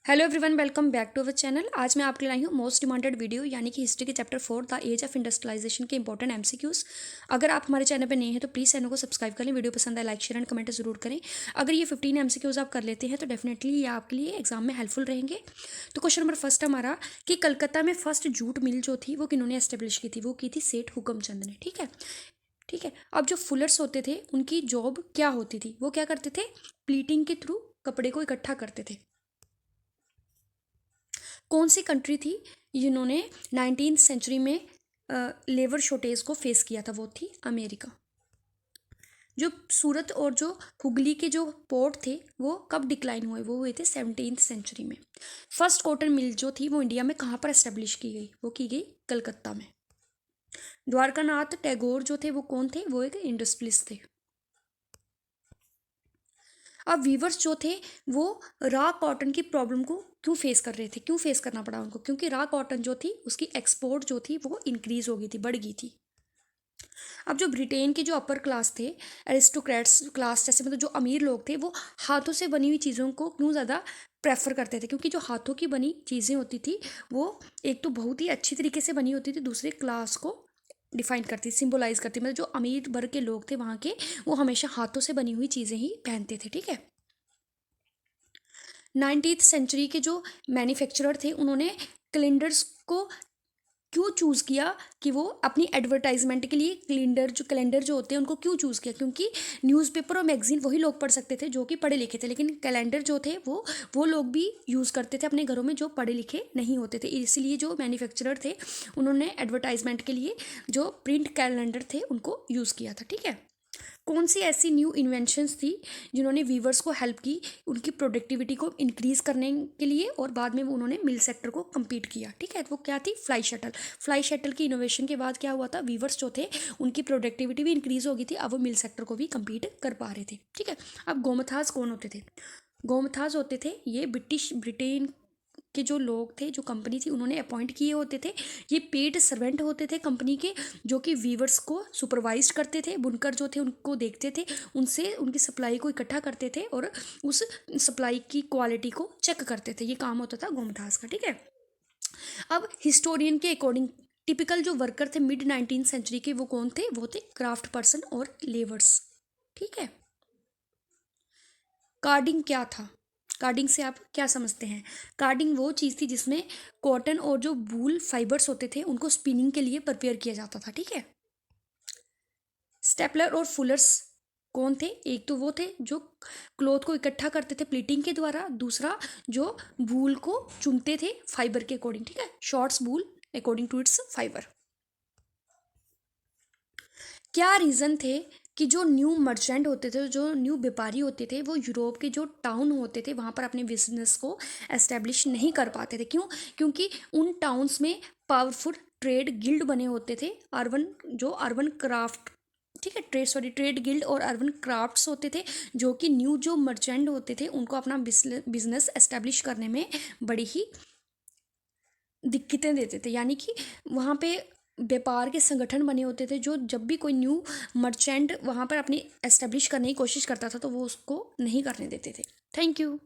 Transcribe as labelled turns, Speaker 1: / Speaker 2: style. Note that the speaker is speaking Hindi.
Speaker 1: Hello everyone, welcome back to our channel. आज मैं आपके लिए लाई हूँ मोस्ट डिमांडेड वीडियो यानी कि हिस्ट्री के chapter 4 the age of industrialisation के इंपॉर्टेंट एमसीक्यूज। अगर आप हमारे चैनल पर नए हैं तो प्लीज़ चैनल को सब्सक्राइब करें, वीडियो पसंद आए लाइक शेयर एंड कमेंट जरूर करें। अगर ये 15 एमसीक्यूज आप कर लेते हैं तो डेफिनेटली ये आपके लिए एग्जाम में हेल्पफुल रहेंगे। तो क्वेश्चन नंबर फर्स्ट हमारा कि कलकत्ता में फर्स्ट जूट मिल जो थी वो किन्होंने एस्टेब्लिश की थी, वो की थी सेठ हुकमचंद ने। ठीक है। अब जो फुलर्स होते थे उनकी जॉब क्या होती थी, वो क्या करते थे, प्लीटिंग के थ्रू कपड़े को इकट्ठा करते थे। कौन सी कंट्री थी जिन्होंने 19th सेंचुरी में लेबर शॉर्टेज को फेस किया था, वो थी अमेरिका। जो सूरत और जो हुगली के जो पोर्ट थे वो कब डिक्लाइन हुए, वो हुए थे 17th सेंचुरी में। फर्स्ट कॉटन मिल जो थी वो इंडिया में कहाँ पर एस्टेब्लिश की गई, वो की गई कलकत्ता में। द्वारकानाथ टैगोर जो थे वो कौन थे, वो एक इंडस्ट्रियलिस्ट थे। अब वीवर्स जो थे वो रॉ कॉटन की प्रॉब्लम को क्यों फेस कर रहे थे, क्यों फेस करना पड़ा उनको, क्योंकि रॉ कॉटन जो थी उसकी एक्सपोर्ट जो थी वो इंक्रीज हो गई थी, बढ़ गई थी। अब जो ब्रिटेन के जो अपर क्लास थे, एरिस्टोक्रेट्स क्लास, जैसे मतलब जो अमीर लोग थे, वो हाथों से बनी हुई चीज़ों को क्यों ज़्यादा प्रेफर करते थे, क्योंकि जो हाथों की बनी चीज़ें होती थी वो एक तो बहुत ही अच्छी तरीके से बनी होती थी, दूसरे क्लास को डिफाइन करती, सिंबलाइज करती। मतलब जो अमीर वर्ग के लोग थे वहाँ के, वो हमेशा हाथों से बनी हुई चीज़ें ही पहनते थे। ठीक है। 19th सेंचुरी के जो मैन्युफैक्चरर थे उन्होंने कैलेंडर्स को क्यों चूज़ किया कि वो अपनी एडवर्टाइजमेंट के लिए कैलेंडर जो होते हैं उनको क्यों चूज़ किया, क्योंकि न्यूज़पेपर और मैगजीन वही लोग पढ़ सकते थे जो कि पढ़े लिखे थे, लेकिन कैलेंडर जो थे वो लोग भी यूज़ करते थे अपने घरों में जो पढ़े लिखे नहीं होते थे। इसलिए जो मैन्युफैक्चरर थे उन्होंने एडवर्टाइजमेंट के लिए जो प्रिंट कैलेंडर थे उनको यूज़ किया था। ठीक है। कौन सी ऐसी न्यू इन्वेंशंस थी जिन्होंने वीवर्स को हेल्प की उनकी प्रोडक्टिविटी को इंक्रीज करने के लिए, और बाद में वो उन्होंने मिल सेक्टर को कम्पीट किया। ठीक है। वो क्या थी, फ्लाई शटल। फ्लाई शटल की इनोवेशन के बाद क्या हुआ था, वीवर्स जो थे उनकी प्रोडक्टिविटी भी इंक्रीज हो गई थी, अब वो मिल सेक्टर को भी कम्पीट कर पा रहे थे। ठीक है। अब गोमथास कौन होते थे, गोमथास होते थे ये ब्रिटेन के जो लोग थे, जो कंपनी थी उन्होंने अपॉइंट किए होते थे। ये पेड सर्वेंट होते थे कंपनी के, जो कि वीवर्स को सुपरवाइज करते थे, बुनकर जो थे उनको देखते थे, उनसे उनकी सप्लाई को इकट्ठा करते थे और उस सप्लाई की क्वालिटी को चेक करते थे। ये काम होता था गोमथास का। ठीक है। अब हिस्टोरियन के अकॉर्डिंग टिपिकल जो वर्कर थे मिड 19th सेंचुरी के, वो कौन थे, वो थे क्राफ्ट पर्सन और लेबर्स। ठीक है। कार्डिंग क्या था, कार्डिंग से आप क्या समझते हैं। कार्डिंग वो चीज़ थी जिसमें कॉटन और जो वूल फाइबर्स होते थे उनको स्पिनिंग के लिए प्रिपेयर किया जाता था। ठीक है। स्टेपलर और फुलर्स कौन थे, एक तो वो थे जो क्लॉथ को इकट्ठा करते थे प्लीटिंग के द्वारा, दूसरा जो वूल को चुनते थे फाइबर के अकॉर्डिंग। ठीक है। Shorts wool according to its fibre. क्या रीज़न थे कि जो न्यू मर्चेंट होते थे, जो न्यू व्यापारी होते थे, वो यूरोप के जो टाउन होते थे वहाँ पर अपने बिजनेस को एस्टेब्लिश नहीं कर पाते थे, क्यों, क्योंकि उन टाउन्स में पावरफुल ट्रेड गिल्ड बने होते थे, अर्बन क्राफ्ट। ठीक है। ट्रेड गिल्ड और अर्बन क्राफ्ट्स होते थे, जो कि न्यू जो मर्चेंट होते थे उनको अपना बिजनेस एस्टेब्लिश करने में बड़ी ही दिक्कतें देते थे। यानी कि वहाँ पे व्यापार के संगठन बने होते थे, जो जब भी कोई न्यू मर्चेंट वहाँ पर अपनी एस्टेब्लिश करने की कोशिश करता था तो वो उसको नहीं करने देते थे। Thank you.